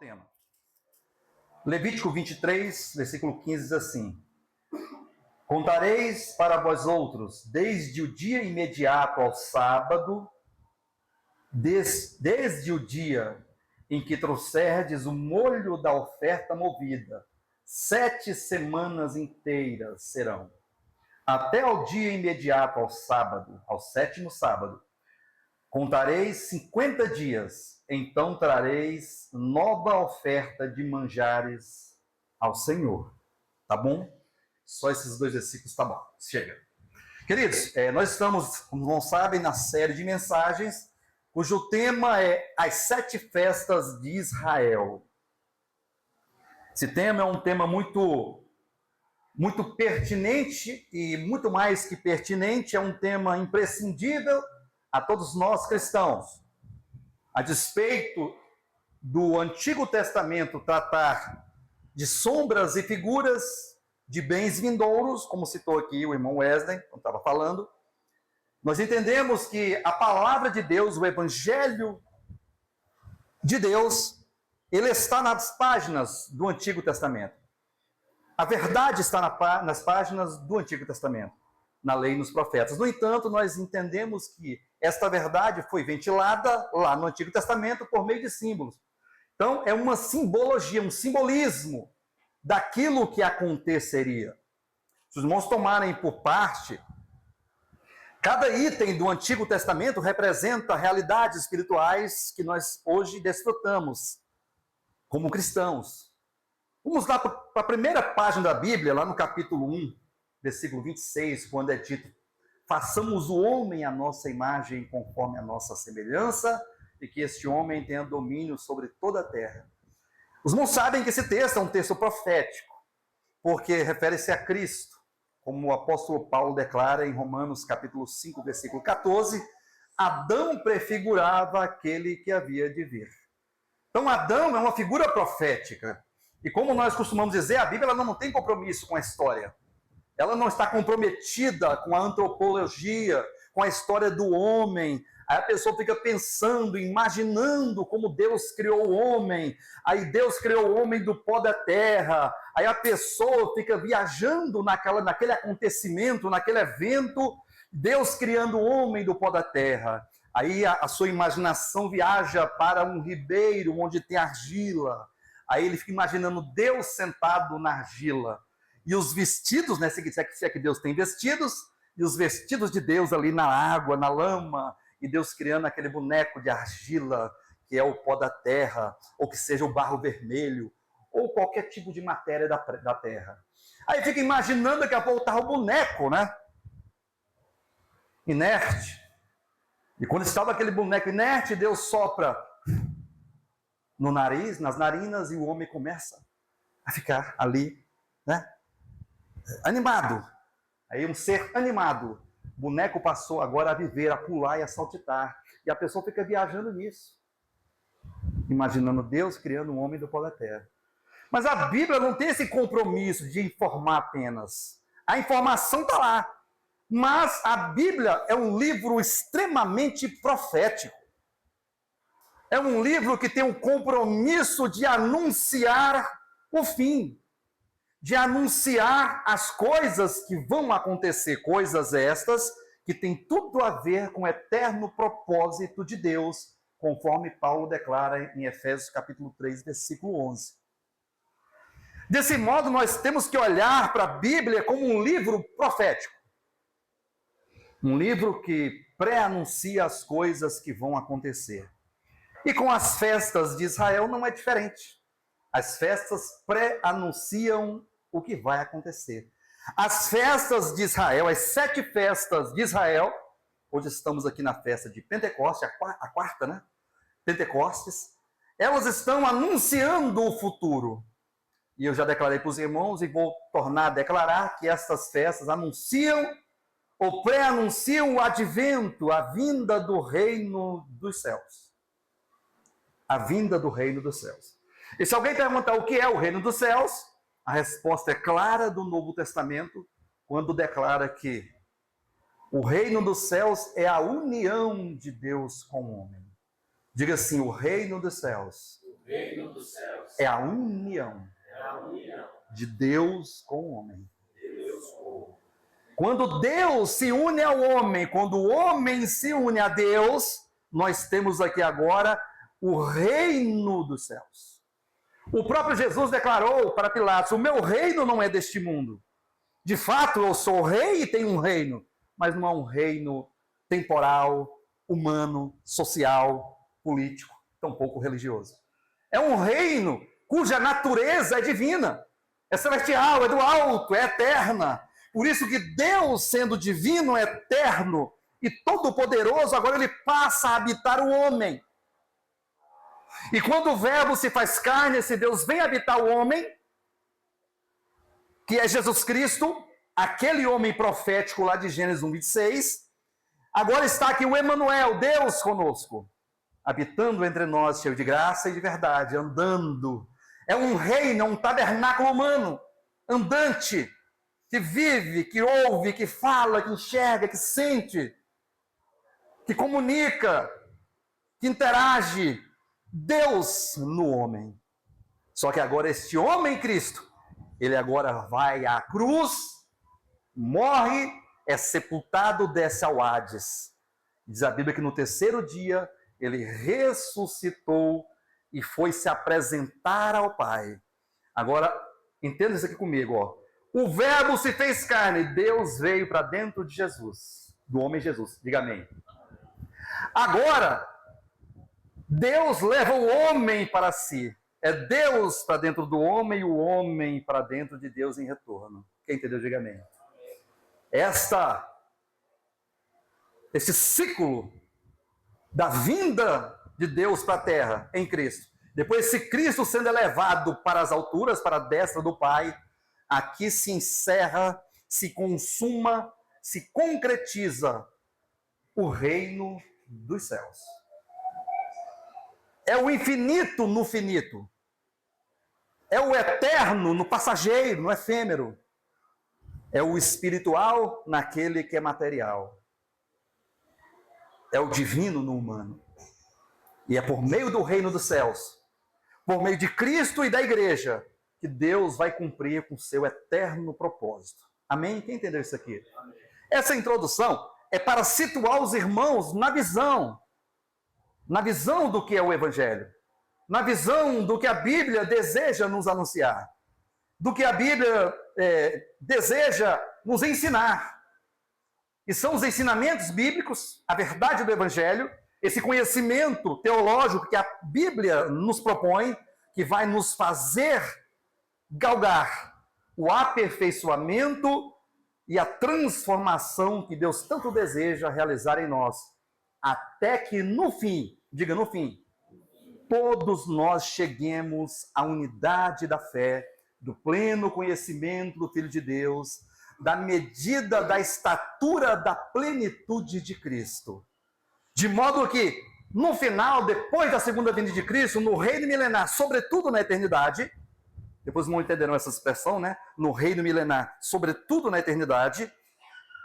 tema. Levítico 23, versículo 15 diz assim: Contareis para vós outros, desde o dia imediato ao sábado, desde o dia em que trouxerdes o molho da oferta movida, 7 semanas inteiras serão, até ao dia imediato ao sábado, ao 7º sábado. Contareis 50 dias, então trareis nova oferta de manjares ao Senhor. Tá bom? Só esses 2 versículos tá bom. Chega. Queridos, nós estamos, como não sabem, na série de mensagens, cujo tema é as 7 festas de Israel. Esse tema é um tema muito pertinente e muito mais que pertinente, é um tema imprescindível a todos nós cristãos. A despeito do Antigo Testamento tratar de sombras e figuras de bens vindouros, como citou aqui o irmão Wesley, quando estava falando, nós entendemos que a palavra de Deus, o Evangelho de Deus, ele está nas páginas do Antigo Testamento. A verdade está nas páginas do Antigo Testamento, na lei e nos profetas. No entanto, nós entendemos que esta verdade foi ventilada lá no Antigo Testamento por meio de símbolos. Então, é uma simbologia, um simbolismo daquilo que aconteceria. Se os irmãos tomarem por parte, cada item do Antigo Testamento representa realidades espirituais que nós hoje desfrutamos como cristãos. Vamos lá para a primeira página da Bíblia, lá no capítulo 1, versículo 26, quando é dito: façamos o homem à nossa imagem, conforme a nossa semelhança, e que este homem tenha domínio sobre toda a terra. Os irmãos sabem que esse texto é um texto profético, porque refere-se a Cristo, como o apóstolo Paulo declara em Romanos capítulo 5, versículo 14, Adão prefigurava aquele que havia de vir. Então Adão é uma figura profética, e como nós costumamos dizer, a Bíblia ela não tem compromisso com a história. Ela não está comprometida com a antropologia, com a história do homem. Aí a pessoa fica pensando, imaginando como Deus criou o homem. Aí Deus criou o homem do pó da terra. Aí a pessoa fica viajando naquele acontecimento, naquele evento, Deus criando o homem do pó da terra. Aí a sua imaginação viaja para um ribeiro onde tem argila. Aí ele fica imaginando Deus sentado na argila. E os vestidos, né, se é que Deus tem vestidos, e os vestidos de Deus ali na água, na lama, e Deus criando aquele boneco de argila, que é o pó da terra, ou que seja o barro vermelho, ou qualquer tipo de matéria da terra. Aí fica imaginando daqui a pouco estava o boneco, né? Inerte. E quando estava aquele boneco inerte, Deus sopra no nariz, nas narinas, e o homem começa a ficar ali, né? Animado. Aí um ser animado. O boneco passou agora a viver, a pular e a saltitar. E a pessoa fica viajando nisso. Imaginando Deus criando um homem do pó da terra. Mas a Bíblia não tem esse compromisso de informar apenas. A informação está lá. Mas a Bíblia é um livro extremamente profético. É um livro que tem um compromisso de anunciar o fim. De anunciar as coisas que vão acontecer, coisas estas que têm tudo a ver com o eterno propósito de Deus, conforme Paulo declara em Efésios capítulo 3, versículo 11. Desse modo, nós temos que olhar para a Bíblia como um livro profético. Um livro que pré-anuncia as coisas que vão acontecer. E com as festas de Israel não é diferente. As festas pré-anunciam o que vai acontecer. As festas de Israel, as 7 festas de Israel, hoje estamos aqui na festa de Pentecostes, a quarta, né? Pentecostes, elas estão anunciando o futuro. E eu já declarei para os irmãos e vou tornar a declarar que estas festas anunciam ou pré-anunciam o advento, a vinda do reino dos céus. A vinda do reino dos céus. E se alguém perguntar o que é o reino dos céus, a resposta é clara do Novo Testamento, quando declara que o reino dos céus é a união de Deus com o homem. Diga assim: o reino dos céus reino dos céus. É a união de Deus com o homem. Quando Deus se une ao homem, quando o homem se une a Deus, nós temos aqui agora o reino dos céus. O próprio Jesus declarou para Pilatos: o meu reino não é deste mundo. De fato, eu sou rei e tenho um reino, mas não é um reino temporal, humano, social, político, tampouco religioso. É um reino cuja natureza é divina, é celestial, é do alto, é eterna. Por isso que Deus, sendo divino, eterno e todo-poderoso, agora ele passa a habitar o homem. E quando o Verbo se faz carne, esse Deus vem habitar o homem, que é Jesus Cristo, aquele homem profético lá de Gênesis 1:26, agora está aqui o Emanuel, Deus conosco, habitando entre nós, cheio de graça e de verdade, andando. É um reino, um tabernáculo humano, andante, que vive, que ouve, que fala, que enxerga, que sente, que comunica, que interage. Deus no homem. Só que agora este homem Cristo, ele agora vai à cruz, morre, é sepultado, desce ao Hades. Diz a Bíblia que no terceiro dia ele ressuscitou e foi se apresentar ao Pai. Agora, entenda isso aqui comigo, ó. O Verbo se fez carne, Deus veio para dentro de Jesus, do homem Jesus. Diga amém. Agora, Deus leva o homem para si. É Deus para dentro do homem e o homem para dentro de Deus em retorno. Quem entendeu, diga amém. Esse ciclo da vinda de Deus para a terra em Cristo. Depois, esse Cristo sendo elevado para as alturas, para a destra do Pai, aqui se encerra, se consuma, se concretiza o reino dos céus. É o infinito no finito. É o eterno no passageiro, no efêmero. É o espiritual naquele que é material. É o divino no humano. E é por meio do reino dos céus, por meio de Cristo e da igreja, que Deus vai cumprir com o seu eterno propósito. Amém? Quem entendeu isso aqui? Essa introdução é para situar os irmãos na visão do que é o Evangelho, na visão do que a Bíblia deseja nos anunciar, do que a Bíblia deseja nos ensinar. E são os ensinamentos bíblicos, a verdade do Evangelho, esse conhecimento teológico que a Bíblia nos propõe, que vai nos fazer galgar o aperfeiçoamento e a transformação que Deus tanto deseja realizar em nós, até que no fim, diga no fim, todos nós cheguemos à unidade da fé, do pleno conhecimento do Filho de Deus, da medida da estatura da plenitude de Cristo. De modo que, no final, depois da segunda vinda de Cristo, no reino milenar, sobretudo na eternidade, depois não entenderão essa expressão, né? No reino milenar, sobretudo na eternidade,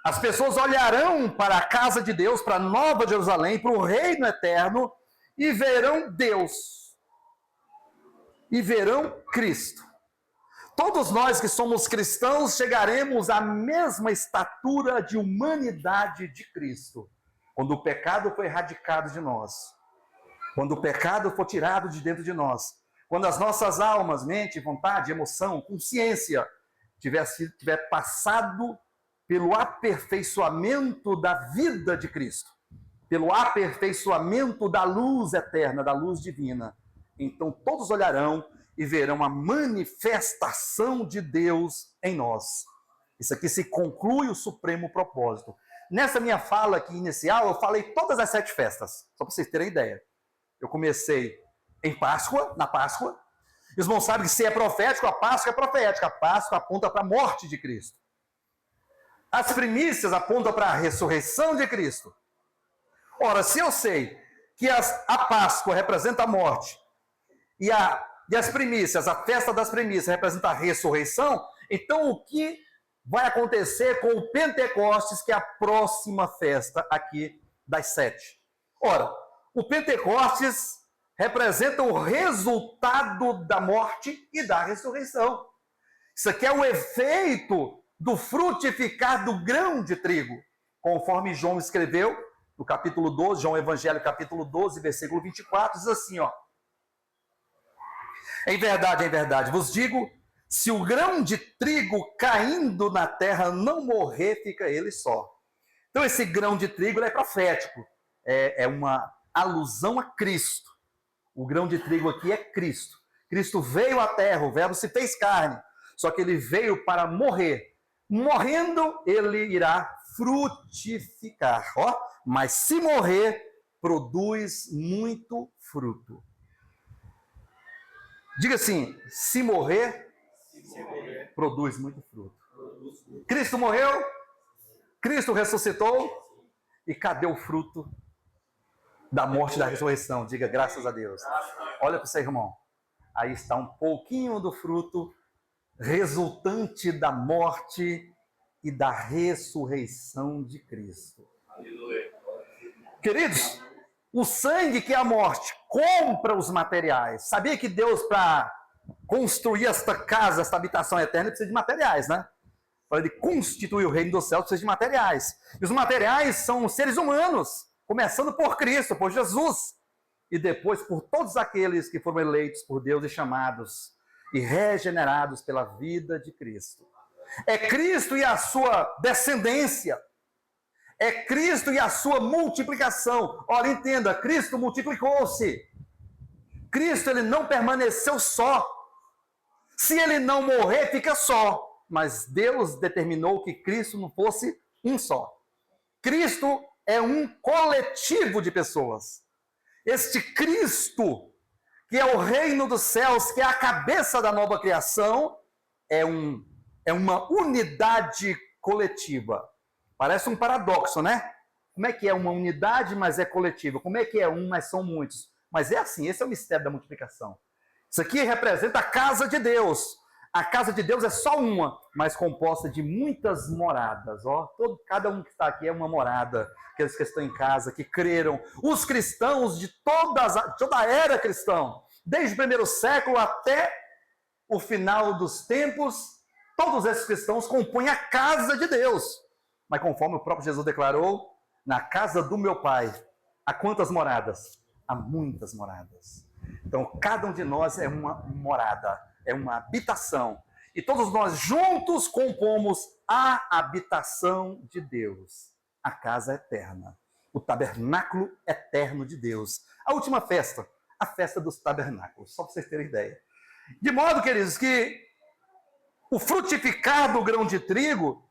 as pessoas olharão para a casa de Deus, para a Nova Jerusalém, para o reino eterno, e verão Deus. E verão Cristo. Todos nós que somos cristãos chegaremos à mesma estatura de humanidade de Cristo. Quando o pecado foi erradicado de nós. Quando o pecado for tirado de dentro de nós. Quando as nossas almas, mente, vontade, emoção, consciência, tiver passado pelo aperfeiçoamento da vida de Cristo, pelo aperfeiçoamento da luz eterna, da luz divina, então todos olharão e verão a manifestação de Deus em nós. Isso aqui se conclui o supremo propósito. Nessa minha fala aqui inicial, eu falei todas as 7 festas, só para vocês terem ideia. Eu comecei em Páscoa, na Páscoa. Os irmãos sabem que se é profético, a Páscoa é profética. A Páscoa aponta para a morte de Cristo. As primícias apontam para a ressurreição de Cristo. Ora, se eu sei que a Páscoa representa a morte e as primícias, a festa das primícias representa a ressurreição, então o que vai acontecer com o Pentecostes, que é a próxima festa aqui das 7? Ora, o Pentecostes representa o resultado da morte e da ressurreição. Isso aqui é o efeito do frutificar do grão de trigo, conforme João escreveu no capítulo 12, João Evangelho, capítulo 12, versículo 24, diz assim, ó: em verdade, vos digo, se o grão de trigo caindo na terra não morrer, fica ele só. Então esse grão de trigo é profético, é uma alusão a Cristo. O grão de trigo aqui é Cristo. Cristo veio à terra, o verbo se fez carne, só que ele veio para morrer. Morrendo, ele irá frutificar. Ó, mas se morrer, produz muito fruto. Diga assim, se morrer, produz muito fruto. Cristo morreu, Cristo ressuscitou, e cadê o fruto da morte e da ressurreição? Diga graças a Deus. Olha para o seu irmão. Aí está um pouquinho do fruto resultante da morte e da ressurreição de Cristo. Queridos, o sangue que é a morte compra os materiais. Sabia que Deus, para construir esta casa, esta habitação eterna, precisa de materiais, né? Para ele constituir o reino dos céus, precisa de materiais. E os materiais são os seres humanos, começando por Cristo, por Jesus, e depois por todos aqueles que foram eleitos por Deus e chamados e regenerados pela vida de Cristo. É Cristo e a sua descendência. É Cristo e a sua multiplicação. Ora, entenda, Cristo multiplicou-se. Cristo, ele não permaneceu só. Se ele não morrer, fica só. Mas Deus determinou que Cristo não fosse um só. Cristo é um coletivo de pessoas. Este Cristo, que é o reino dos céus, que é a cabeça da nova criação, é uma unidade coletiva. Parece um paradoxo, né? Como é que é uma unidade, mas é coletiva? Como é que é um, mas são muitos? Mas é assim, esse é o mistério da multiplicação. Isso aqui representa a casa de Deus. A casa de Deus é só uma, mas composta de muitas moradas. Ó, cada um que está aqui é uma morada. Aqueles que estão em casa, que creram. Os cristãos de toda a era cristã, desde o primeiro século até o final dos tempos, todos esses cristãos compõem a casa de Deus. Mas conforme o próprio Jesus declarou, na casa do meu Pai, há quantas moradas? Há muitas moradas. Então, cada um de nós é uma morada, é uma habitação. E todos nós juntos compomos a habitação de Deus, a casa eterna, o tabernáculo eterno de Deus. A última festa, a festa dos tabernáculos, só para vocês terem ideia. De modo, queridos, que o frutificar do grão de trigo,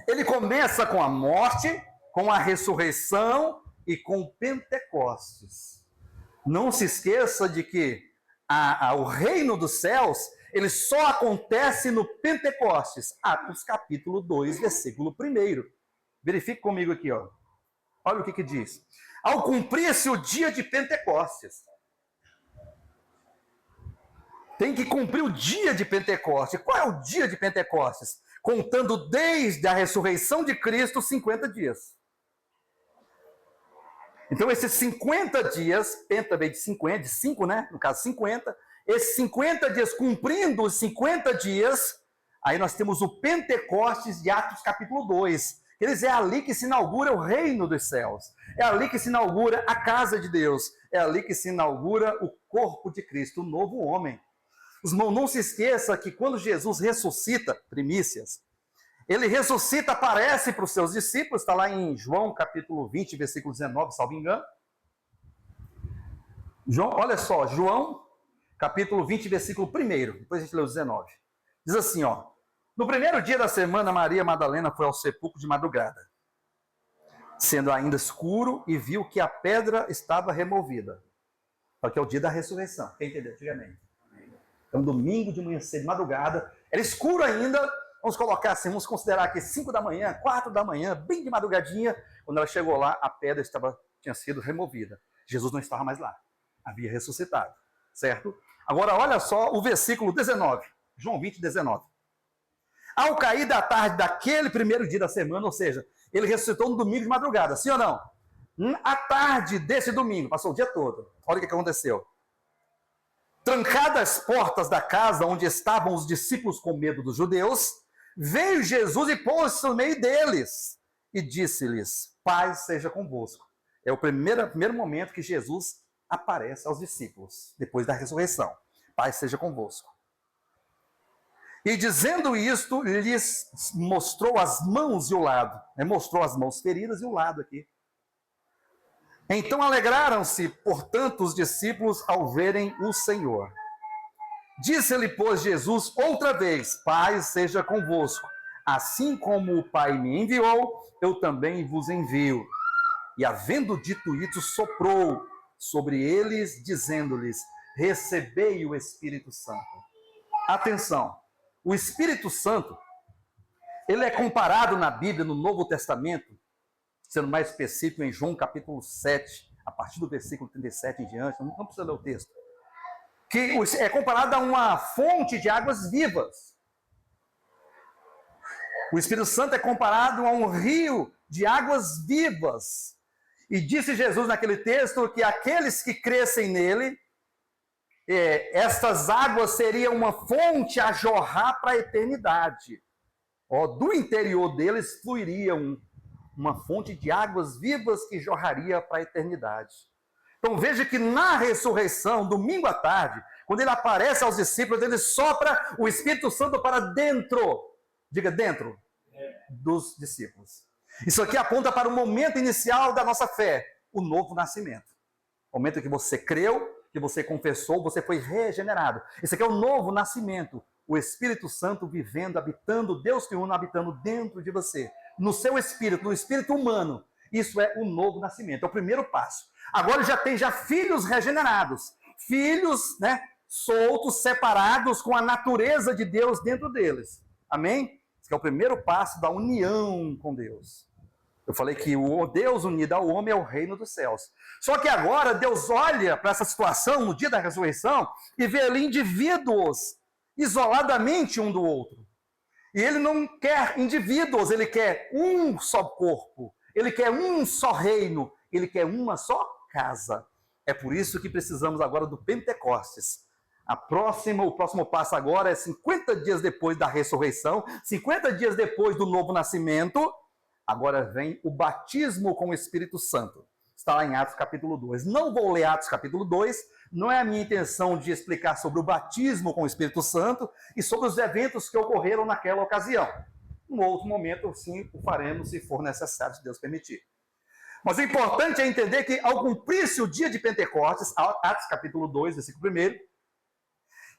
ele começa com a morte, com a ressurreição e com Pentecostes. Não se esqueça de que o reino dos céus, ele só acontece no Pentecostes. Atos capítulo 2, versículo 1. Verifique comigo aqui, ó. Olha o que diz. Ao cumprir-se o dia de Pentecostes. Tem que cumprir o dia de Pentecostes. Qual é o dia de Pentecostes? Contando desde a ressurreição de Cristo, 50 dias. Então, esses 50 dias, penta vem de 50, de 5, né? No caso, 50. Esses 50 dias, cumprindo os 50 dias, aí nós temos o Pentecostes de Atos capítulo 2. Eles é ali que se inaugura o reino dos céus. É ali que se inaugura a casa de Deus. É ali que se inaugura o corpo de Cristo, o novo homem. Os irmãos, não se esqueça que quando Jesus ressuscita, primícias, ele ressuscita, aparece para os seus discípulos, está lá em João capítulo 20, versículo 19, salvo engano. Olha só, João capítulo 20, versículo 1, depois a gente lê o 19. Diz assim, ó: no primeiro dia da semana, Maria Madalena foi ao sepulcro de madrugada, sendo ainda escuro, e viu que a pedra estava removida. Porque é o dia da ressurreição, quem entendeu? Antigamente. Então, domingo de manhã cedo, madrugada, era escuro ainda, vamos colocar assim, vamos considerar que 5 da manhã, 4 da manhã, bem de madrugadinha, quando ela chegou lá, a pedra tinha sido removida. Jesus não estava mais lá, havia ressuscitado, certo? Agora, olha só o versículo 19, João 20, 19. Ao cair da tarde daquele primeiro dia da semana, ou seja, ele ressuscitou no domingo de madrugada, sim ou não? À tarde desse domingo, passou o dia todo. Olha o que aconteceu. Trancadas as portas da casa onde estavam os discípulos com medo dos judeus, veio Jesus e pôs-se no meio deles e disse-lhes: paz seja convosco. É o primeiro momento que Jesus aparece aos discípulos, depois da ressurreição. Paz seja convosco. E dizendo isto, lhes mostrou as mãos e o lado. Mostrou as mãos feridas e o lado aqui. Então alegraram-se, portanto, os discípulos ao verem o Senhor. Disse-lhe, pois, Jesus outra vez: paz seja convosco. Assim como o Pai me enviou, eu também vos envio. E havendo dito isso, soprou sobre eles, dizendo-lhes: recebei o Espírito Santo. Atenção, o Espírito Santo, ele é comparado na Bíblia, no Novo Testamento, sendo mais específico em João capítulo 7, a partir do versículo 37 em diante, não precisa ler o texto, que é comparado a uma fonte de águas vivas. O Espírito Santo é comparado a um rio de águas vivas. E disse Jesus naquele texto que aqueles que crescem nele, estas águas seriam uma fonte a jorrar para a eternidade. Do interior deles fluiria uma fonte de águas vivas que jorraria para a eternidade. Então veja que na ressurreição, domingo à tarde, quando ele aparece aos discípulos, ele sopra o Espírito Santo para dentro, diga dentro, dos discípulos. Isso aqui aponta para o momento inicial da nossa fé, o novo nascimento. O momento que você creu, que você confessou, você foi regenerado. Esse aqui é o novo nascimento. O Espírito Santo vivendo, habitando, Deus triuno habitando dentro de você. No seu espírito, no espírito humano. Isso é o novo nascimento, é o primeiro passo. Agora já tem filhos regenerados. Filhos, soltos, separados com a natureza de Deus dentro deles. Amém? Esse é o primeiro passo da união com Deus. Eu falei que o Deus unido ao homem é o reino dos céus. Só que agora Deus olha para essa situação no dia da ressurreição e vê ali indivíduos isoladamente um do outro. E ele não quer indivíduos, ele quer um só corpo, ele quer um só reino, ele quer uma só casa. É por isso que precisamos agora do Pentecostes. O próximo passo agora é 50 dias depois da ressurreição, 50 dias depois do novo nascimento. Agora vem o batismo com o Espírito Santo. Está lá em Atos capítulo 2. Não vou ler Atos capítulo 2, não é a minha intenção de explicar sobre o batismo com o Espírito Santo e sobre os eventos que ocorreram naquela ocasião. Em outro momento, sim, o faremos se for necessário, se Deus permitir. Mas o importante é entender que ao cumprir-se o dia de Pentecostes, Atos capítulo 2, versículo 1,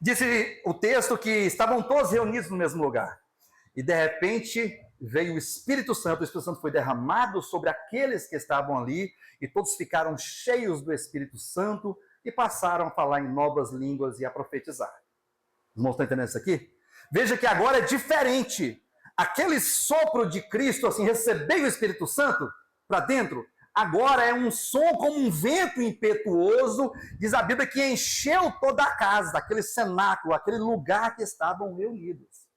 disse o texto que estavam todos reunidos no mesmo lugar. E de repente veio o Espírito Santo foi derramado sobre aqueles que estavam ali, e todos ficaram cheios do Espírito Santo e passaram a falar em novas línguas e a profetizar. Os irmãos estão entendendo isso aqui? Veja que agora é diferente. Aquele sopro de Cristo, assim, receber o Espírito Santo para dentro, agora é um som como um vento impetuoso, diz a Bíblia, que encheu toda a casa, aquele cenáculo, aquele lugar que estavam reunidos.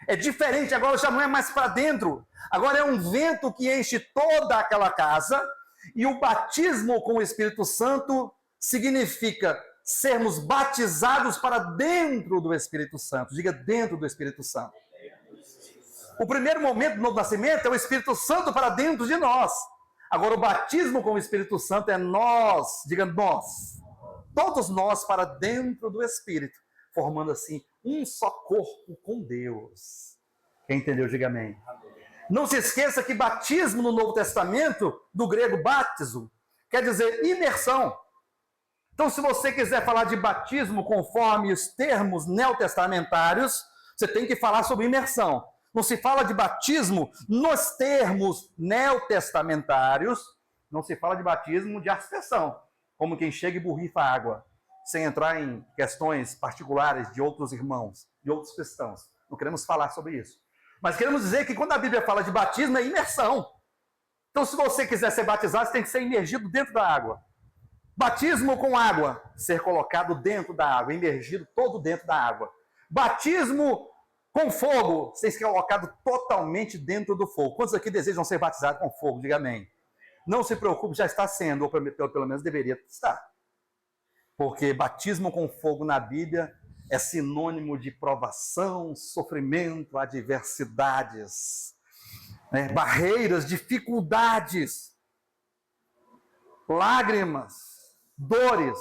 É diferente, agora já não é mais para dentro. Agora é um vento que enche toda aquela casa. E o batismo com o Espírito Santo significa sermos batizados para dentro do Espírito Santo. Diga, dentro do Espírito Santo. O primeiro momento do novo nascimento é o Espírito Santo para dentro de nós. Agora o batismo com o Espírito Santo é nós. Diga, nós. Todos nós para dentro do Espírito. Formando assim um só corpo com Deus. Quem entendeu, diga amém. Não se esqueça que batismo no Novo Testamento, do grego baptizo, quer dizer imersão. Então, se você quiser falar de batismo conforme os termos neotestamentários, você tem que falar sobre imersão. Não se fala de batismo nos termos neotestamentários, não se fala de batismo de aspersão, como quem chega e borrifa água, sem entrar em questões particulares de outros irmãos, de outros cristãos. Não queremos falar sobre isso. Mas queremos dizer que quando a Bíblia fala de batismo, é imersão. Então, se você quiser ser batizado, você tem que ser imergido dentro da água. Batismo com água, ser colocado dentro da água, imergido todo dentro da água. Batismo com fogo, ser colocado totalmente dentro do fogo. Quantos aqui desejam ser batizados com fogo? Diga amém. Não se preocupe, já está sendo, ou pelo menos deveria estar. Porque batismo com fogo na Bíblia é sinônimo de provação, sofrimento, adversidades, né? Barreiras, dificuldades, lágrimas, dores,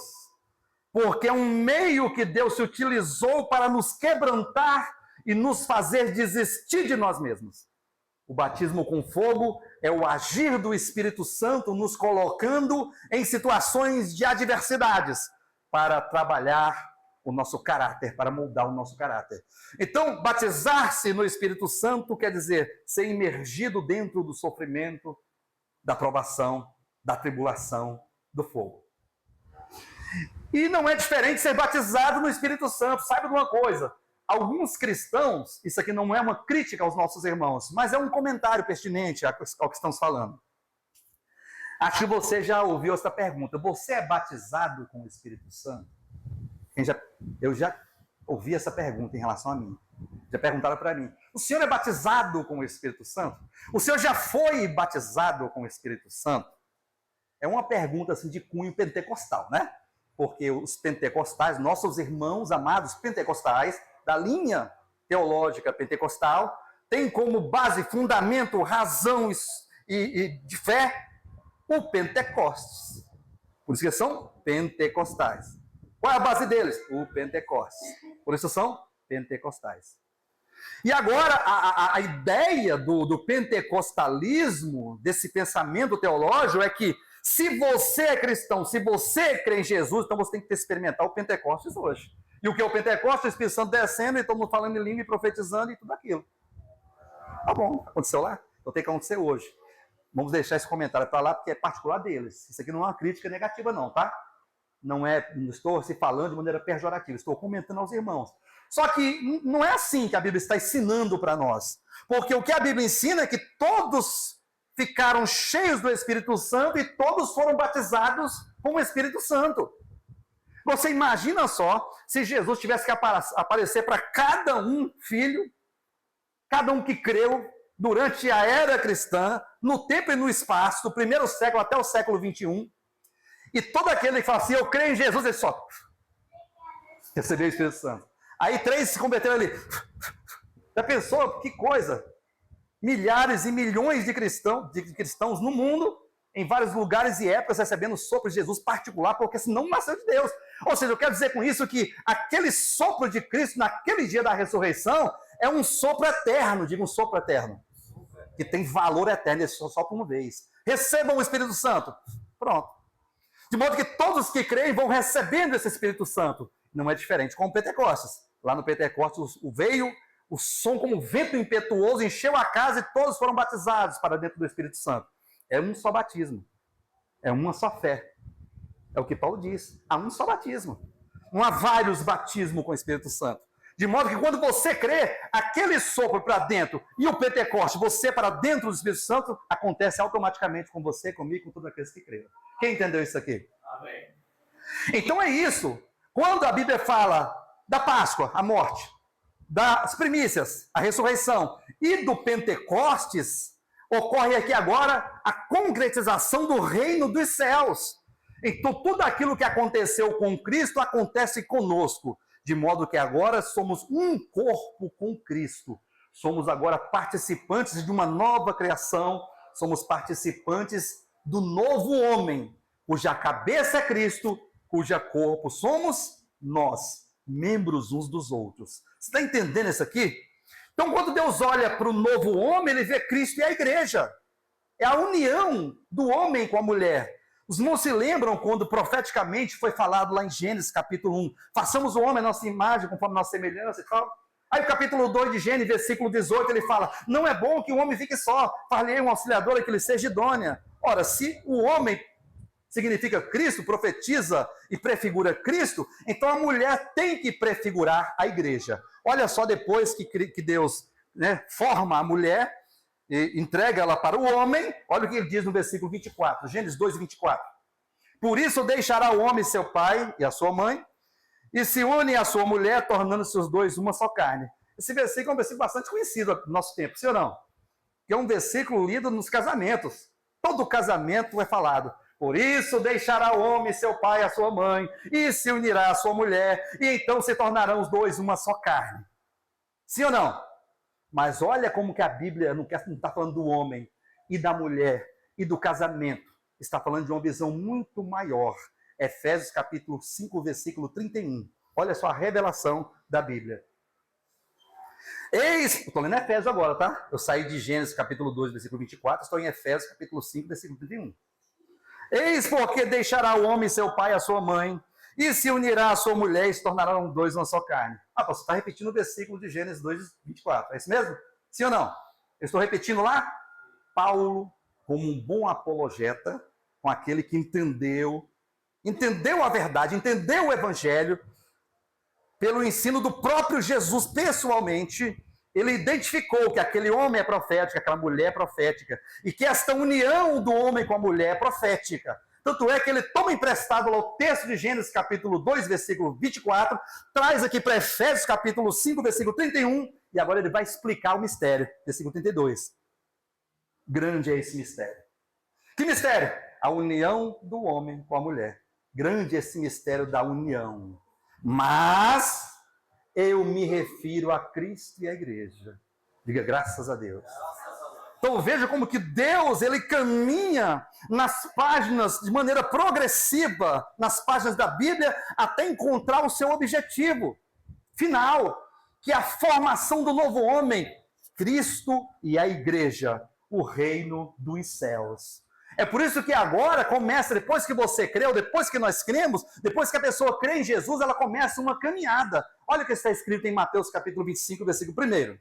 porque é um meio que Deus se utilizou para nos quebrantar e nos fazer desistir de nós mesmos. O batismo com fogo é o agir do Espírito Santo nos colocando em situações de adversidades para trabalhar o nosso caráter, para moldar o nosso caráter. Então, batizar-se no Espírito Santo quer dizer ser imergido dentro do sofrimento, da provação, da tribulação, do fogo. E não é diferente ser batizado no Espírito Santo. Saiba de uma coisa, alguns cristãos, isso aqui não é uma crítica aos nossos irmãos, mas é um comentário pertinente ao que estamos falando. Acho que você já ouviu essa pergunta: você é batizado com o Espírito Santo? Eu já ouvi essa pergunta em relação a mim. Já perguntaram para mim: o senhor é batizado com o Espírito Santo? O senhor já foi batizado com o Espírito Santo? É uma pergunta assim, de cunho pentecostal, né? Porque os pentecostais, nossos irmãos amados pentecostais, da linha teológica pentecostal, têm como base, fundamento, razão e de fé o Pentecostes. Por isso que são pentecostais. Qual é a base deles? O Pentecostes. Por isso são pentecostais. E agora, a ideia do pentecostalismo, desse pensamento teológico, é que se você é cristão, se você crê em Jesus, então você tem que experimentar o Pentecostes hoje. E o que é o Pentecostes? O Espírito Santo descendo e todo mundo falando em língua e profetizando e tudo aquilo. Tá bom, aconteceu lá? Então tem que acontecer hoje. Vamos deixar esse comentário para lá, porque é particular deles. Isso aqui não é uma crítica negativa não, tá? Não estou se falando de maneira pejorativa, estou comentando aos irmãos. Só que não é assim que a Bíblia está ensinando para nós. Porque o que a Bíblia ensina é que todos ficaram cheios do Espírito Santo e todos foram batizados com o Espírito Santo. Você imagina só se Jesus tivesse que aparecer para cada um filho, cada um que creu durante a era cristã, no tempo e no espaço, do primeiro século até o século 21, e todo aquele que fala assim, eu creio em Jesus, ele só recebeu o Espírito Santo. Aí 3 se converteram ali. Já pensou? Que coisa! Milhares e milhões de cristãos no mundo, em vários lugares e épocas, recebendo o sopro de Jesus particular, porque senão não nasceu de Deus. Ou seja, eu quero dizer com isso que aquele sopro de Cristo, naquele dia da ressurreição, é um sopro eterno, diga um sopro eterno, que tem valor eterno, esse só por uma vez. Recebam o Espírito Santo. Pronto. De modo que todos que creem vão recebendo esse Espírito Santo. Não é diferente com o Pentecostes. Lá no Pentecostes veio o som como um vento impetuoso, encheu a casa e todos foram batizados para dentro do Espírito Santo. É um só batismo. É uma só fé. É o que Paulo diz. Há um só batismo. Não há vários batismos com o Espírito Santo. De modo que quando você crê, aquele sopro para dentro e o Pentecoste, você para dentro do Espírito Santo, acontece automaticamente com você, comigo, com todos aqueles que creram. Quem entendeu isso aqui? Amém. Então é isso. Quando a Bíblia fala da Páscoa, a morte, das primícias, a ressurreição, e do Pentecostes, ocorre aqui agora a concretização do reino dos céus. Então tudo aquilo que aconteceu com Cristo acontece conosco, de modo que agora somos um corpo com Cristo. Somos agora participantes de uma nova criação, somos participantes do novo homem, cuja cabeça é Cristo, cuja corpo somos nós, membros uns dos outros. Você está entendendo isso aqui? Então, quando Deus olha para o novo homem, ele vê Cristo e a igreja. É a união do homem com a mulher. Os irmãos se lembram quando profeticamente foi falado lá em Gênesis capítulo 1, façamos o homem a nossa imagem, conforme a nossa semelhança e tal. Aí o capítulo 2 de Gênesis, versículo 18, ele fala, não é bom que o homem fique só, far-lhe um auxiliador que ele seja idônea. Ora, se o homem significa Cristo, profetiza e prefigura Cristo, então a mulher tem que prefigurar a igreja. Olha só, depois que Deus, né, forma a mulher, e entrega ela para o homem, olha o que ele diz no versículo 24, Gênesis 2, 24. Por isso deixará o homem seu pai e a sua mãe, e se une à sua mulher, tornando-se os dois uma só carne. Esse versículo é um versículo bastante conhecido no nosso tempo, sim ou não? Que é um versículo lido nos casamentos. todo casamento é falado. Por isso deixará o homem seu pai e a sua mãe, e se unirá à sua mulher, e então se tornarão os dois uma só carne. Sim ou não? Mas olha como que a Bíblia não está falando do homem e da mulher e do casamento. Está falando de uma visão muito maior. Efésios capítulo 5, versículo 31. Olha só a revelação da Bíblia. Estou lendo Efésios agora, tá? Eu saí de Gênesis capítulo 2, versículo 24, estou em Efésios capítulo 5, versículo 31. Eis porque deixará o homem seu pai e a sua mãe, e se unirá à sua mulher, e se tornarão dois uma só carne. Você está repetindo o versículo de Gênesis 2, 24. É isso mesmo? Sim ou não? Eu estou repetindo lá? Paulo, como um bom apologeta, com aquele que entendeu a verdade, entendeu o evangelho, pelo ensino do próprio Jesus pessoalmente, ele identificou que aquele homem é profético, aquela mulher é profética, e que esta união do homem com a mulher é profética. Tanto é que ele toma emprestado lá o texto de Gênesis capítulo 2, versículo 24, traz aqui para Efésios capítulo 5, versículo 31, e agora ele vai explicar o mistério, versículo 32. Grande é esse mistério. Que mistério? A união do homem com a mulher. Grande é esse mistério da união. Mas eu me refiro a Cristo e à igreja. Diga graças a Deus. Então veja como que Deus, ele caminha nas páginas de maneira progressiva, nas páginas da Bíblia, até encontrar o seu objetivo final, que é a formação do novo homem, Cristo e a igreja, o reino dos céus. É por isso que agora começa, depois que você creu, depois que nós cremos, depois que a pessoa crê em Jesus, ela começa uma caminhada. Olha o que está escrito em Mateus capítulo 25, versículo 1.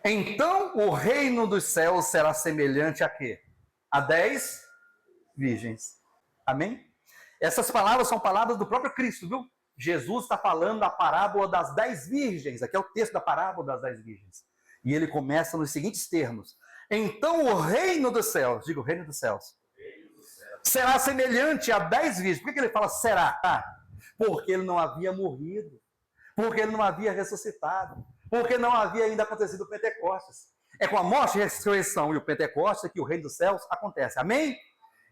Então o reino dos céus será semelhante a quê? A 10 virgens. Amém? Essas palavras são palavras do próprio Cristo, viu? Jesus está falando da parábola das 10 virgens. Aqui é o texto da parábola das 10 virgens. E ele começa nos seguintes termos. Então o reino dos céus, diga o reino dos céus, será semelhante a 10 virgens. Por que ele fala será? Porque ele não havia morrido. Porque ele não havia ressuscitado. Porque não havia ainda acontecido o Pentecostes. É com a morte, a ressurreição e o Pentecostes que o reino dos céus acontece. Amém?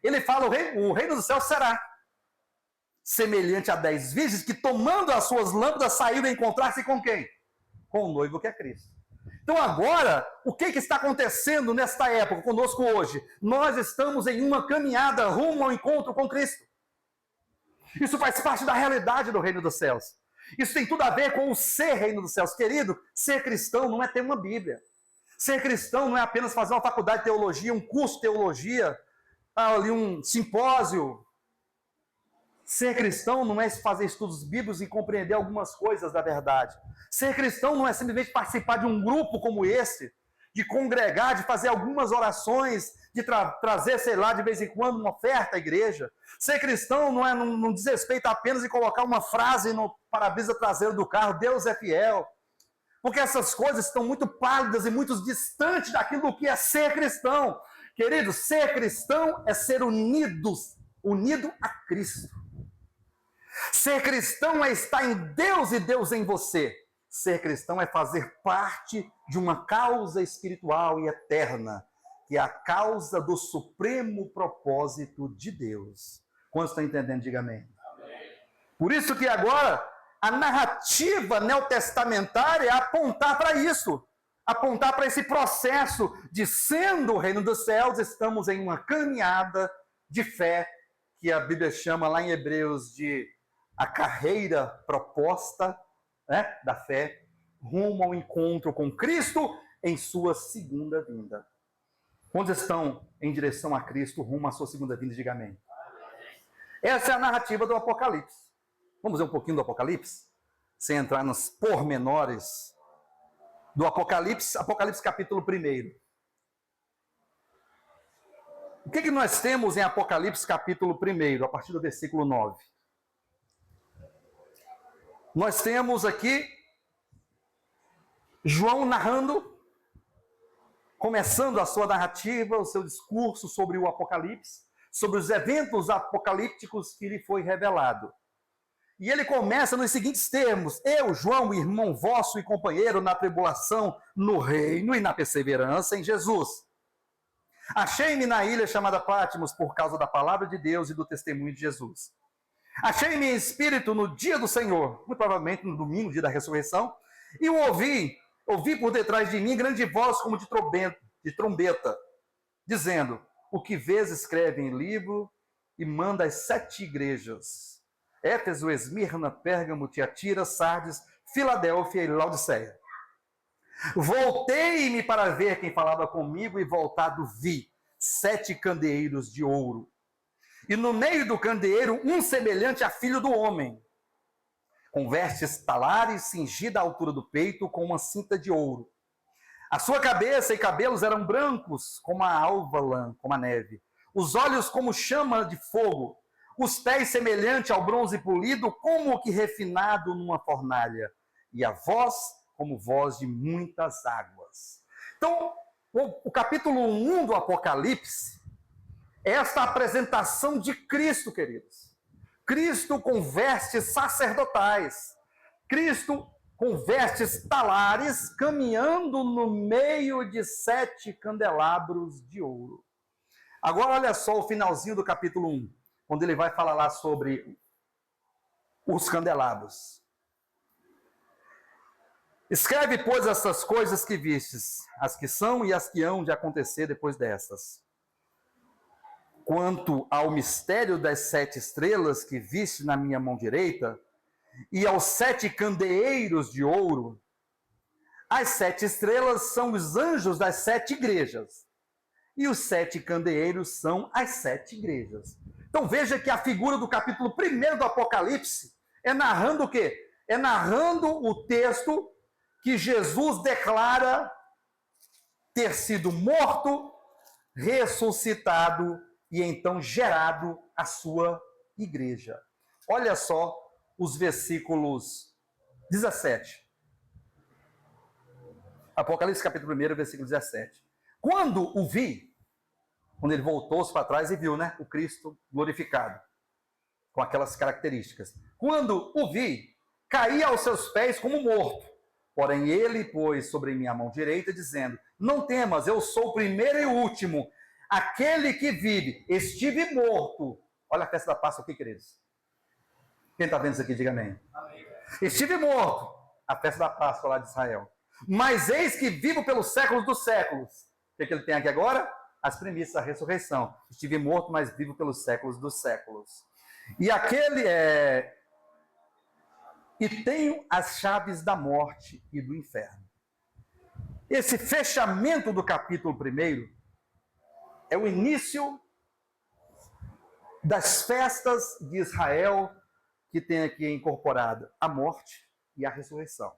Ele fala, o reino dos céus será semelhante a 10 virgens que, tomando as suas lâmpadas, saíram a encontrar-se com quem? Com o noivo que é Cristo. Então agora, o que está acontecendo nesta época, conosco hoje? Nós estamos em uma caminhada rumo ao encontro com Cristo. Isso faz parte da realidade do reino dos céus. Isso tem tudo a ver com o ser reino dos céus. Querido, ser cristão não é ter uma Bíblia. Ser cristão não é apenas fazer uma faculdade de teologia, um curso de teologia, ali um simpósio. Ser cristão não é fazer estudos bíblicos e compreender algumas coisas da verdade. Ser cristão não é simplesmente participar de um grupo como esse, de congregar, de fazer algumas orações, de trazer, sei lá, de vez em quando uma oferta à igreja. Ser cristão não diz respeito apenas em colocar uma frase no para-brisa traseiro do carro, Deus é fiel. Porque essas coisas estão muito pálidas e muito distantes daquilo que é ser cristão. Querido, ser cristão é ser unido a Cristo. Ser cristão é estar em Deus e Deus em você. Ser cristão é fazer parte de uma causa espiritual e eterna, que é a causa do supremo propósito de Deus. Quantos estão entendendo? Diga amém. Por isso que agora a narrativa neotestamentária é apontar para isso, apontar para esse processo de, sendo o reino dos céus, estamos em uma caminhada de fé, que a Bíblia chama lá em Hebreus de a carreira proposta, né, da fé, rumo ao encontro com Cristo em sua segunda vinda. Quantos estão em direção a Cristo, rumo à sua segunda vinda? Diga amém. Essa é a narrativa do Apocalipse. Vamos ver um pouquinho do Apocalipse? Sem entrar nos pormenores do Apocalipse. Apocalipse capítulo 1. O que nós temos em Apocalipse capítulo 1, a partir do versículo 9? Nós temos aqui João narrando, começando a sua narrativa, o seu discurso sobre o Apocalipse, sobre os eventos apocalípticos que lhe foi revelado. E ele começa nos seguintes termos: eu, João, irmão vosso e companheiro na tribulação, no reino e na perseverança em Jesus. Achei-me na ilha chamada Patmos por causa da palavra de Deus e do testemunho de Jesus. Achei-me em espírito no dia do Senhor, muito provavelmente no domingo, dia da ressurreição, e ouvi por detrás de mim grande voz como de trombeta, dizendo: o que vês escreve em livro e manda às 7 igrejas: Éfeso, Esmirna, Pérgamo, Tiatira, Sardes, Filadélfia e Laodiceia. Voltei-me para ver quem falava comigo, e voltado vi 7 candeeiros de ouro. E no meio do candeeiro, um semelhante a filho do homem, com vestes talares, cingida à altura do peito, com uma cinta de ouro. A sua cabeça e cabelos eram brancos, como a alva lã, como a neve. Os olhos como chama de fogo. Os pés semelhante ao bronze polido, como o que refinado numa fornalha. E a voz como voz de muitas águas. Então, o capítulo 1 do Apocalipse é esta apresentação de Cristo, queridos. Cristo com vestes sacerdotais. Cristo com vestes talares, caminhando no meio de 7 candelabros de ouro. Agora, olha só o finalzinho do capítulo 1, quando ele vai falar lá sobre os candelabros. Escreve, pois, essas coisas que vistes, as que são e as que hão de acontecer depois destas. Quanto ao mistério das 7 estrelas que viste na minha mão direita, e aos 7 candeeiros de ouro, as 7 estrelas são os anjos das 7 igrejas, e os 7 candeeiros são as 7 igrejas. Então veja que a figura do capítulo 1 do Apocalipse é narrando o quê? É narrando o texto que Jesus declara ter sido morto, ressuscitado e então gerado a sua igreja. Olha só os versículos 17. Apocalipse capítulo 1, versículo 17. Quando o vi, quando ele voltou-se para trás e viu, né, o Cristo glorificado, com aquelas características. Quando o vi, caí aos seus pés como morto. Porém ele pôs sobre minha mão direita, dizendo: não temas, eu sou o primeiro e o último, aquele que vive. Estive morto. Olha a festa da Páscoa aqui, queridos. Quem está vendo isso aqui, diga amém. Amém. Estive morto, a festa da Páscoa lá de Israel. Mas eis que vivo pelos séculos dos séculos. O que ele tem aqui agora? As premissas da ressurreição. Estive morto, mas vivo pelos séculos dos séculos. E aquele e tenho as chaves da morte e do inferno. Esse fechamento do capítulo 1 é o início das festas de Israel, que tem aqui incorporada a morte e a ressurreição.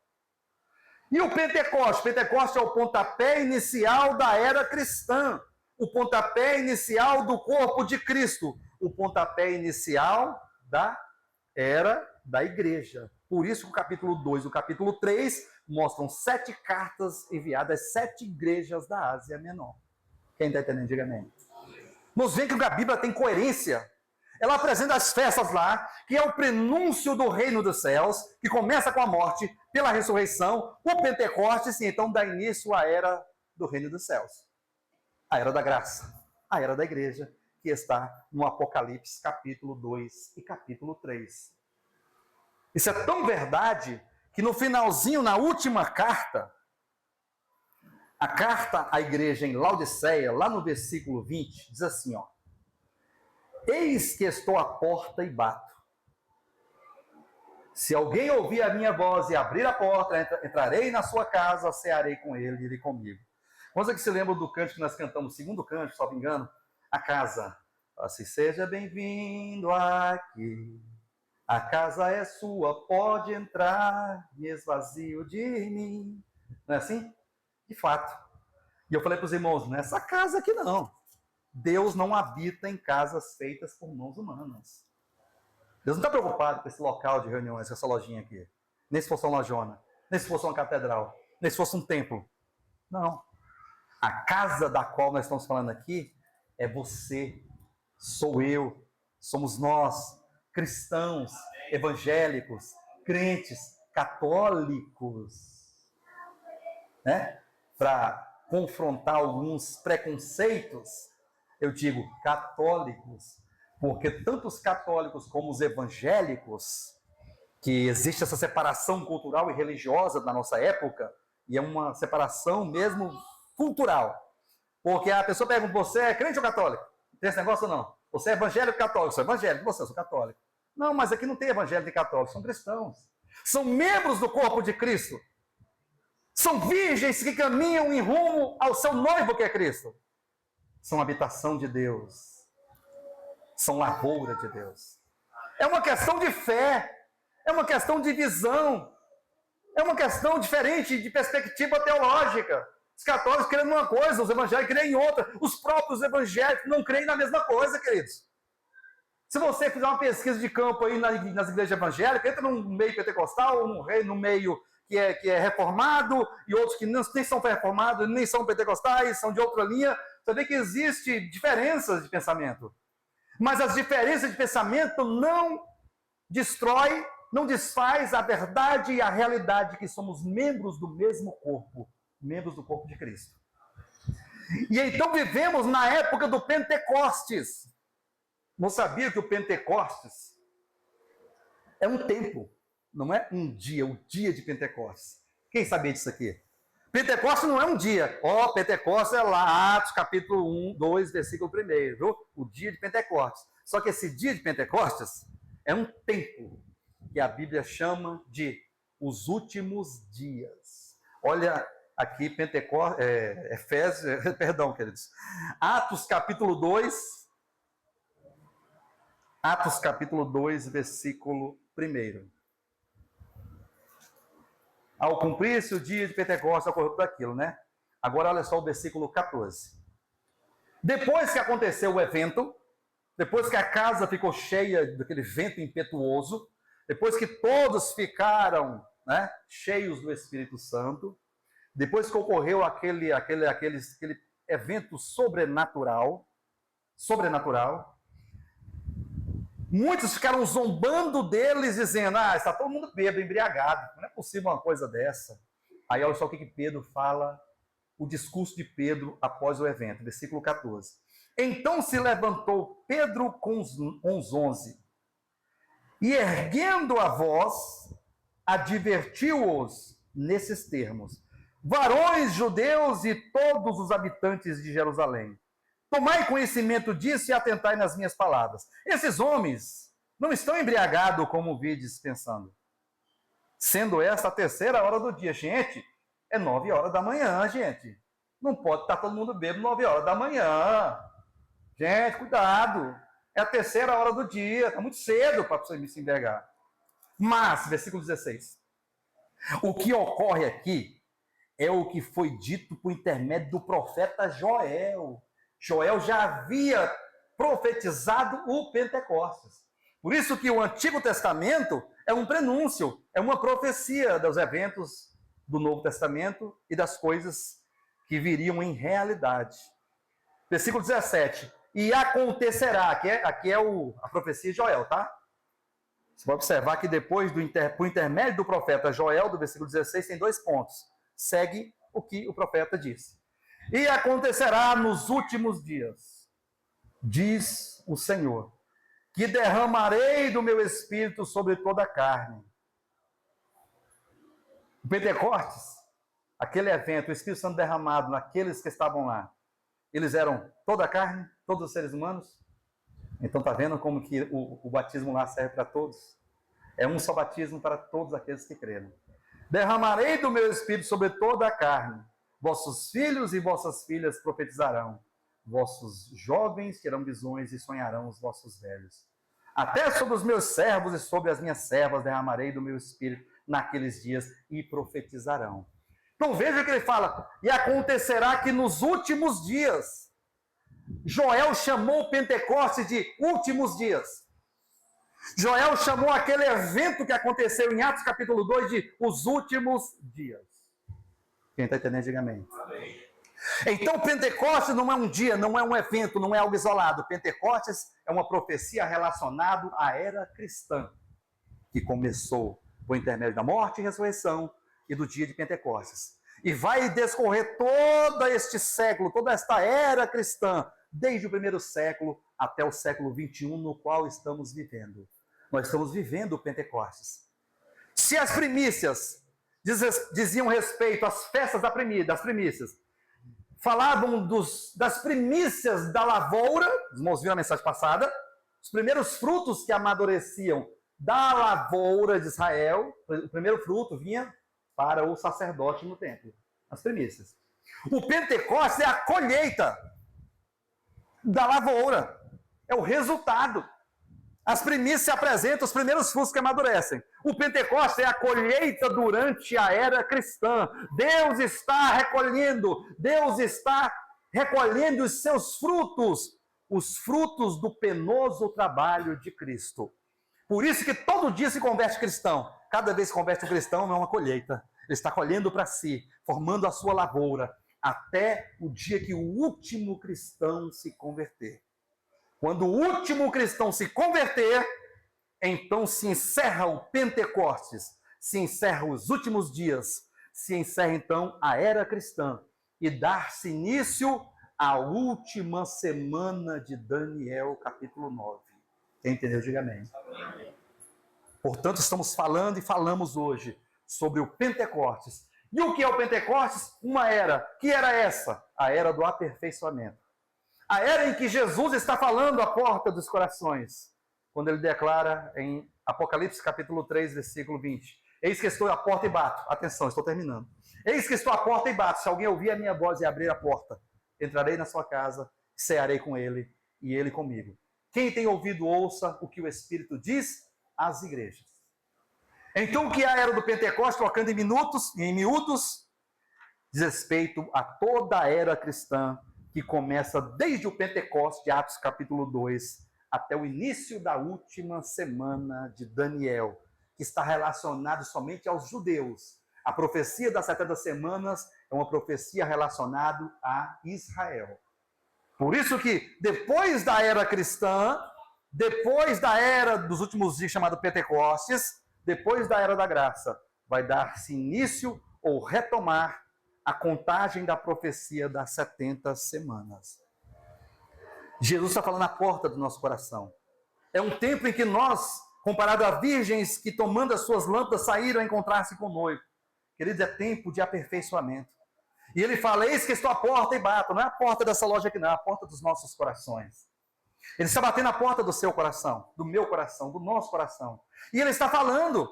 E o Pentecoste? Pentecoste é o pontapé inicial da era cristã, o pontapé inicial do corpo de Cristo, o pontapé inicial da era da igreja. Por isso que o capítulo 2 e o capítulo 3 mostram 7 cartas enviadas às 7 igrejas da Ásia Menor. Quem está entendendo, diga amém. Nos vê que a Bíblia tem coerência. Ela apresenta as festas lá, que é o prenúncio do reino dos céus, que começa com a morte, pela ressurreição, o Pentecostes, e então dá início à era do reino dos céus. A era da graça, a era da igreja, que está no Apocalipse capítulo 2 e capítulo 3. Isso é tão verdade que no finalzinho, na última carta, a carta à igreja em Laodiceia, lá no versículo 20, diz assim, ó: eis que estou à porta e bato. Se alguém ouvir a minha voz e abrir a porta, entrarei na sua casa, cearei com ele e ele comigo. Quantos é que se lembram do cântico que nós cantamos, o segundo cântico, se não me engano? A casa. Assim, seja bem-vindo aqui. A casa é sua, pode entrar, me esvazio de mim. Não é assim? De fato. E eu falei para os irmãos, nessa casa aqui não. Deus não habita em casas feitas por mãos humanas. Deus não está preocupado com esse local de reuniões, com essa lojinha aqui. Nem se fosse uma lojona, nem se fosse uma catedral, nem se fosse um templo. Não. A casa da qual nós estamos falando aqui é você, sou eu, somos nós. cristãos, evangélicos, crentes, católicos, né? Para confrontar alguns preconceitos, eu digo católicos, porque tanto os católicos como os evangélicos, que existe essa separação cultural e religiosa na nossa época, e é uma separação mesmo cultural. Porque a pessoa pergunta, você é crente ou católico? Tem esse negócio ou não? Você é evangélico ou católico? Sou evangélico. Você, eu sou católico. Não, mas aqui não tem evangélico e católico, são cristãos. São membros do corpo de Cristo. São virgens que caminham em rumo ao seu noivo que é Cristo. São habitação de Deus. São lavoura de Deus. É uma questão de fé. É uma questão de visão. É uma questão diferente de perspectiva teológica. Os católicos creem numa coisa, os evangélicos creem em outra. Os próprios evangélicos não creem na mesma coisa, queridos. Se você fizer uma pesquisa de campo aí nas igrejas evangélicas, entra num meio pentecostal, num meio que é reformado, e outros que nem são reformados, nem são pentecostais, são de outra linha, você vê que existe diferenças de pensamento. Mas as diferenças de pensamento não destrói, não desfaz a verdade e a realidade que somos membros do mesmo corpo, membros do corpo de Cristo. E então vivemos na época do Pentecostes. Não sabia que o Pentecostes é um tempo, não é um dia, o dia de Pentecostes. Quem sabia disso aqui? Pentecostes não é um dia. Pentecostes é lá, Atos capítulo 1, 2, versículo 1, viu? O dia de Pentecostes. Só que esse dia de Pentecostes é um tempo que a Bíblia chama de os últimos dias. Olha aqui, Pentecostes, Efésios, perdão, queridos. Atos capítulo 2, versículo 1. Ao cumprir-se o dia de Pentecostes, ocorreu tudo aquilo, né? Agora olha só o versículo 14. Depois que aconteceu o evento, depois que a casa ficou cheia daquele vento impetuoso, depois que todos ficaram, né, cheios do Espírito Santo, depois que ocorreu aquele evento sobrenatural, muitos ficaram zombando deles, dizendo, está todo mundo bêbado, embriagado, não é possível uma coisa dessa. Aí olha só o que Pedro fala, o discurso de Pedro após o evento, versículo 14. Então se levantou Pedro com os 11, e erguendo a voz, advertiu-os nesses termos: varões judeus e todos os habitantes de Jerusalém, tomai conhecimento disso e atentai nas minhas palavras. Esses homens não estão embriagados como vides pensando, sendo esta a terceira hora do dia. Gente, é 9 horas da manhã, gente. Não pode estar todo mundo bêbado 9 horas da manhã. Gente, cuidado. É a terceira hora do dia. Está muito cedo para você se embriagar. Mas, versículo 16. O que ocorre aqui é o que foi dito por intermédio do profeta Joel. Joel já havia profetizado o Pentecostes. Por isso que o Antigo Testamento é um prenúncio, é uma profecia dos eventos do Novo Testamento e das coisas que viriam em realidade. Versículo 17. E acontecerá, aqui é a profecia de Joel, tá? Você vai observar que depois, por intermédio do profeta Joel, do versículo 16, tem 2 pontos. Segue o que o profeta disse. E acontecerá nos últimos dias, diz o Senhor, que derramarei do meu espírito sobre toda a carne. O Pentecostes, aquele evento, o Espírito Santo derramado naqueles que estavam lá, eles eram toda a carne, todos os seres humanos. Então está vendo como que o batismo lá serve para todos? É um só batismo para todos aqueles que creram. Derramarei do meu espírito sobre toda a carne. Vossos filhos e vossas filhas profetizarão. Vossos jovens terão visões e sonharão os vossos velhos. Até sobre os meus servos e sobre as minhas servas derramarei do meu espírito naqueles dias e profetizarão. Então veja que ele fala, e acontecerá que nos últimos dias, Joel chamou o Pentecostes de últimos dias. Joel chamou aquele evento que aconteceu em Atos capítulo 2 de os últimos dias. Quem está entendendo, diga amém. Então, Pentecostes não é um dia, não é um evento, não é algo isolado. Pentecostes é uma profecia relacionada à era cristã, que começou por intermédio da morte e ressurreição e do dia de Pentecostes. E vai descorrer todo este século, toda esta era cristã, desde o primeiro século até o século 21, no qual estamos vivendo. Nós estamos vivendo o Pentecostes. Se as primícias diziam respeito às festas das primícias, falavam das primícias da lavoura, os irmãos viram a mensagem passada, os primeiros frutos que amadureciam da lavoura de Israel, o primeiro fruto vinha para o sacerdote no templo, as primícias. O Pentecostes é a colheita da lavoura, é o resultado. As primícias apresentam os primeiros frutos que amadurecem. O Pentecostes é a colheita durante a era cristã. Deus está recolhendo os seus frutos, os frutos do penoso trabalho de Cristo. Por isso que todo dia se converte cristão. Cada vez que converte um cristão é uma colheita. Ele está colhendo para si, formando a sua lavoura, até o dia que o último cristão se converter. Quando o último cristão se converter, então se encerra o Pentecostes, se encerra os últimos dias, se encerra então a era cristã e dar-se início à última semana de Daniel, capítulo 9. Quem entendeu, diga amém. Portanto, estamos falando e falamos hoje sobre o Pentecostes. E o que é o Pentecostes? Uma era. Que era essa? A era do aperfeiçoamento. A era em que Jesus está falando à porta dos corações, quando ele declara em Apocalipse capítulo 3, versículo 20, eis que estou à porta e bato. Atenção, estou terminando. Eis que estou à porta e bato. Se alguém ouvir a minha voz e abrir a porta, entrarei na sua casa, cearei com ele e ele comigo. Quem tem ouvido, ouça o que o Espírito diz às igrejas. Então, o que é a era do Pentecostes, colocando em miúdos, diz respeito a toda a era cristã, que começa desde o Pentecostes, de Atos capítulo 2, até o início da última semana de Daniel, que está relacionado somente aos judeus. A profecia das 70 semanas é uma profecia relacionada a Israel. Por isso que depois da era cristã, depois da era dos últimos dias chamada Pentecostes, depois da era da graça, vai dar-se início ou retomar a contagem da profecia das 70 semanas. Jesus está falando na porta do nosso coração. É um tempo em que nós, comparado a virgens que tomando as suas lâmpadas saíram a encontrar-se com o noivo. Queridos, é tempo de aperfeiçoamento. E ele fala, eis que estou à porta e bato. Não é a porta dessa loja aqui não, é a porta dos nossos corações. Ele está batendo na porta do seu coração, do meu coração, do nosso coração. E ele está falando.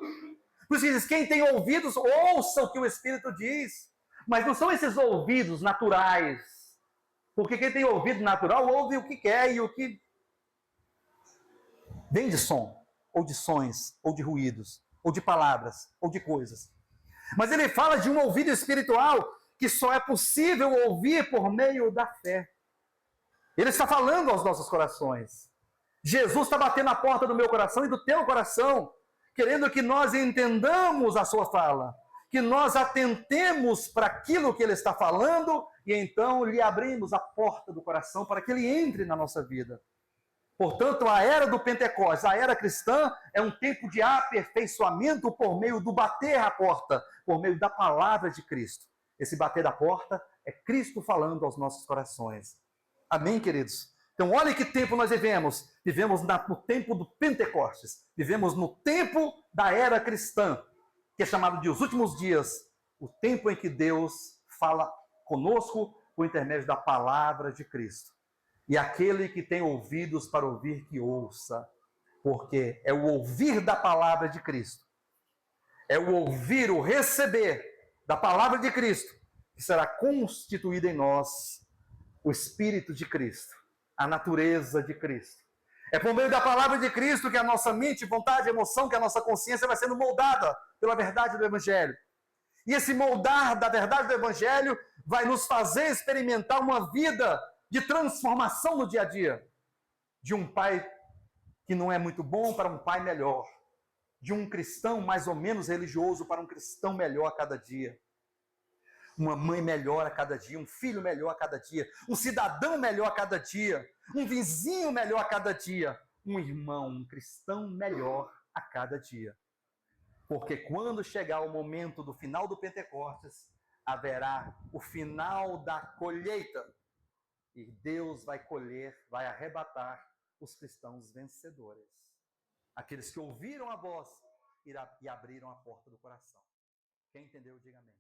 Por isso ele diz, quem tem ouvidos, ouça o que o Espírito diz. Mas não são esses ouvidos naturais. Porque quem tem ouvido natural ouve o que quer e o que vem de som, ou de sons, ou de ruídos, ou de palavras, ou de coisas. Mas ele fala de um ouvido espiritual que só é possível ouvir por meio da fé. Ele está falando aos nossos corações. Jesus está batendo na porta do meu coração e do teu coração, querendo que nós entendamos a sua fala, que nós atentemos para aquilo que ele está falando e então lhe abrimos a porta do coração para que ele entre na nossa vida. Portanto, a era do Pentecostes, a era cristã, é um tempo de aperfeiçoamento por meio do bater a porta, por meio da palavra de Cristo. Esse bater da porta é Cristo falando aos nossos corações. Amém, queridos? Então, olha que tempo nós vivemos. Vivemos no tempo do Pentecostes. Vivemos no tempo da era cristã, que é chamado de os últimos dias, o tempo em que Deus fala conosco por intermédio da palavra de Cristo. E aquele que tem ouvidos para ouvir, que ouça, porque é o ouvir da palavra de Cristo, é o ouvir, o receber da palavra de Cristo, que será constituído em nós o Espírito de Cristo, a natureza de Cristo. É por meio da palavra de Cristo que a nossa mente, vontade, emoção, que a nossa consciência vai sendo moldada pela verdade do Evangelho. E esse moldar da verdade do Evangelho vai nos fazer experimentar uma vida de transformação no dia a dia. De um pai que não é muito bom para um pai melhor. De um cristão mais ou menos religioso para um cristão melhor a cada dia. uma mãe melhor a cada dia, um filho melhor a cada dia, um cidadão melhor a cada dia, um vizinho melhor a cada dia, um irmão, um cristão melhor a cada dia. Porque quando chegar o momento do final do Pentecostes, haverá o final da colheita. E Deus vai colher, vai arrebatar os cristãos vencedores. Aqueles que ouviram a voz e abriram a porta do coração. Quem entendeu, diga amém.